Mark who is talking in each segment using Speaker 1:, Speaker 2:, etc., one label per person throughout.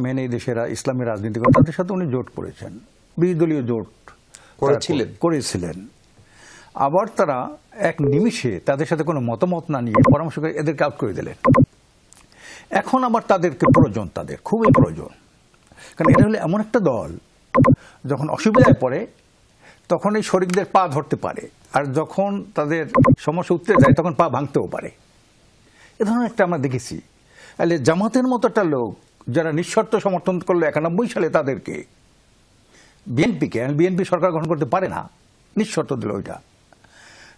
Speaker 1: মেনে এই দেশের ইসলামী রাজনীতি করে তাদের সাথে উনি জোট করেছেন, বিরোধী দলীয় জোট করেছিলেন। আবার তারা এক নিমিষে তাদের সাথে কোনো মতামত না নিয়ে পরামর্শ করে এদেরকে আউট করে দিলেন। এখন আবার তাদেরকে প্রয়োজন, তাদের খুবই প্রয়োজন, কারণ এটা হলো এমন একটা দল যখন অসুবিধায় পড়ে তখন এই শরিকদের পা ধরতে পারে, আর যখন তাদের সমস্যা উঠতে যায় তখন পা ভাঙতেও পারে। এ ধরনের একটা আমরা দেখেছি। তাহলে জামাতের মতো একটা লোক যারা নিঃশর্ত সমর্থন করলো 91 সালে তাদেরকে, বিএনপি সরকার গঠন করতে পারে না, নিঃশর্ত দিল ওইটা।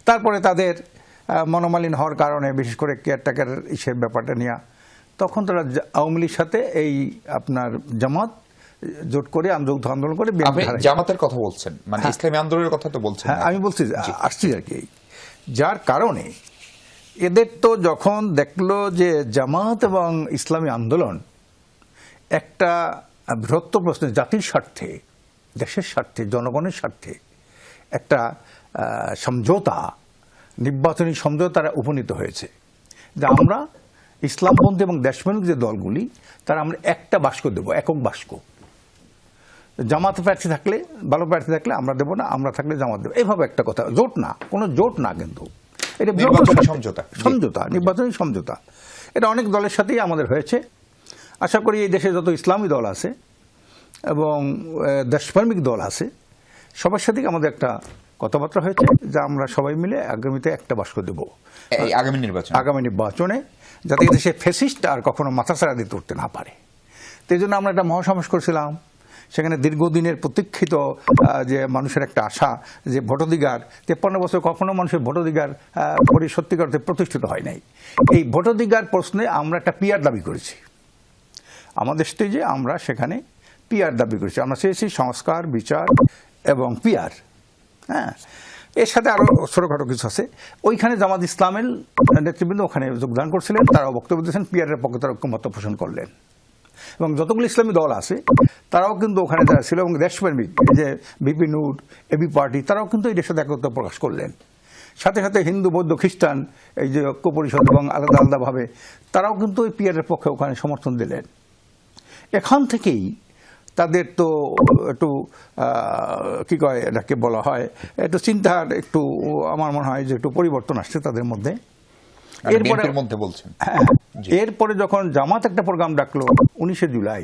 Speaker 1: তারপরে তাদের মনোমালিন্য হওয়ার কারণে, বিশেষ করে কেয়ারটেকার ইসের ব্যাপারটা নিয়ে, তখন তারা আওয়ামী লীগের সাথে এই আপনার জামাত জোট করে যৌথ আন্দোলন করে।
Speaker 2: জামাতের কথা বলছেন, মানে ইসলামী আন্দোলনের কথা তো বলছেন?
Speaker 1: হ্যাঁ, আমি বলছি আসছি আর কি। যার কারণে এদের তো যখন দেখলো যে জামাত এবং ইসলামী আন্দোলন একটা বৃহত্তর প্রশ্নে, জাতির স্বার্থে, দেশের স্বার্থে, জনগণের স্বার্থে একটা সমঝোতা, নির্বাচনী সমঝোতারা উপনীত হয়েছে, যে আমরা ইসলামপন্থী এবং দেশপ্রেমিক যে দলগুলি তারা আমরা একটা বাক্স দেব, একক বাক্স। জামাত প্রার্থী থাকলে, ভালো প্রার্থী থাকলে আমরা দেবো না, আমরা থাকলে জামাত দেবো, এভাবে একটা কথা। জোট না, কোনো জোট না, কিন্তু এটা সমঝোতা, নির্বাচনী সমঝোতা। এটা অনেক দলের সাথেই আমাদের হয়েছে। আশা করি এই দেশে যত ইসলামী দল আছে এবং দেশপ্রেমিক দল আছে সবার সাথেই আমাদের একটা কথাবার্তা হয়েছে যে আমরা সবাই মিলে আগামীতে একটা বাক্স দেব আগামী নির্বাচনে, যাতে দেশে ফ্যাসিস্ট আর কখনো মাথাছাড়া দিতে উঠতে না পারে। তো এই জন্য আমরা একটা মহাসমাবেশ করেছিলাম। সেখানে দীর্ঘদিনের প্রতীক্ষিত যে মানুষের একটা আশা যে ভোটাধিকার, 53 বছর কখনো মানুষের ভোটাধিকার সত্যিকার অর্থে প্রতিষ্ঠিত হয় নাই। এই ভোটাধিকার প্রশ্নে আমরা একটা পিআর দাবি করেছি। আমাদের স্টেজে আমরা সেখানে পিআর দাবি করেছি। আমরা চেয়েছি সংস্কার, বিচার এবং পিআর। হ্যাঁ, এর সাথে আরও ছোটোখাটো কিছু আছে। ওইখানে জামাত ইসলামের নেতৃবৃন্দ ওখানে যোগদান করছিলেন, তারাও বক্তব্য দিয়েছেন, পিআরের পক্ষে তারা ঐক্যমত্য পোষণ করলেন। এবং যতগুলো ইসলামী দল আছে তারাও কিন্তু ওখানে যারা ছিল, এবং দেশপ্রেমিক যে বিপি নূর, এবি পার্টি, তারাও কিন্তু এই দেশের একত্র প্রকাশ করলেন। সাথে সাথে হিন্দু, বৌদ্ধ, খ্রিস্টান এই যে ঐক্য পরিষদ এবং আলাদা আলাদাভাবে তারাও কিন্তু ওই পিআরের পক্ষে ওখানে সমর্থন দিলেন। এখান থেকেই তাদের তো একটু কি কয়, এটাকে বলা হয় একটু চিন্তার একটু, আমার মনে হয় যে একটু পরিবর্তন আসছে তাদের মধ্যে। এরপরে যখন জামাত একটা প্রোগ্রাম ডাকলো 19শে জুলাই,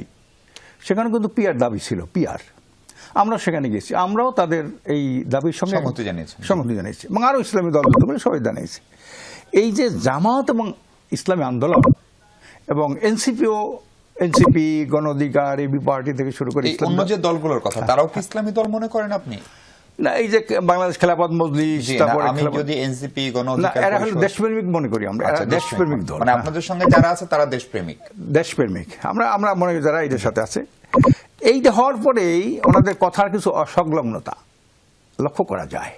Speaker 1: সেখানে কিন্তু পিআর দাবি ছিল, পিআর। আমরা সেখানে গেছি, আমরাও তাদের এই দাবির সঙ্গে সংহতি জানিয়েছি এবং আরও ইসলামী দল বলে সবাই জানিয়েছে। এই যে জামাত এবং ইসলামী আন্দোলন এবং এনসিপি, গণ অধিকার, এবি পার্টি থেকে শুরু করে
Speaker 2: অন্য যে দলগুলোর কথা, তারাও কি ইসলামী দল মনে করেন আপনি?
Speaker 1: না, এই যে বাংলাদেশ খেলাফত মজলিস, তারপরে
Speaker 2: যদি এনসিপি, গণ অধিকার,
Speaker 1: এরা হলো দেশপ্রেমিক মনে করি আমরা, দেশপ্রেমিক দল।
Speaker 2: মানে আপনাদের সঙ্গে যারা আছে তারা দেশপ্রেমিক,
Speaker 1: আমরা মনে করি যারা এদের সাথে আছে। এইটা হওয়ার পরেই ওনাদের কথার কিছু অসংলগ্নতা লক্ষ্য করা যায়।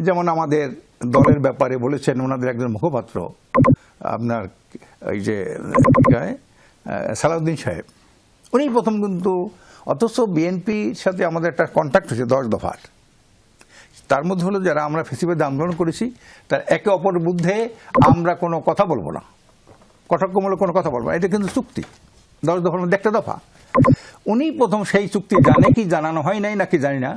Speaker 1: যেমন আমাদের দলের ব্যাপারে বলেছেন ওনাদের একজন মুখপাত্র, আপনার এই যে সালাউদ্দিন সাহেব, উনি প্রথম কিন্তু, অথচ বিএনপির সাথে আমাদের একটা কন্ট্যাক্ট হয়েছে 10 দফার। তার মধ্যে হলো যারা আমরা ফেসিবাদে আন্দোলন করেছি তার একে অপরের বিরুদ্ধে আমরা কোনো কথা বলবো না, কটাক্ষমূলক কোনো কথা বলবো না, এটা কিন্তু চুক্তি 10 দফার মধ্যে একটা দফা। উনি প্রথম সেই চুক্তি জানে কি জানানো হয় নাই নাকি জানি না,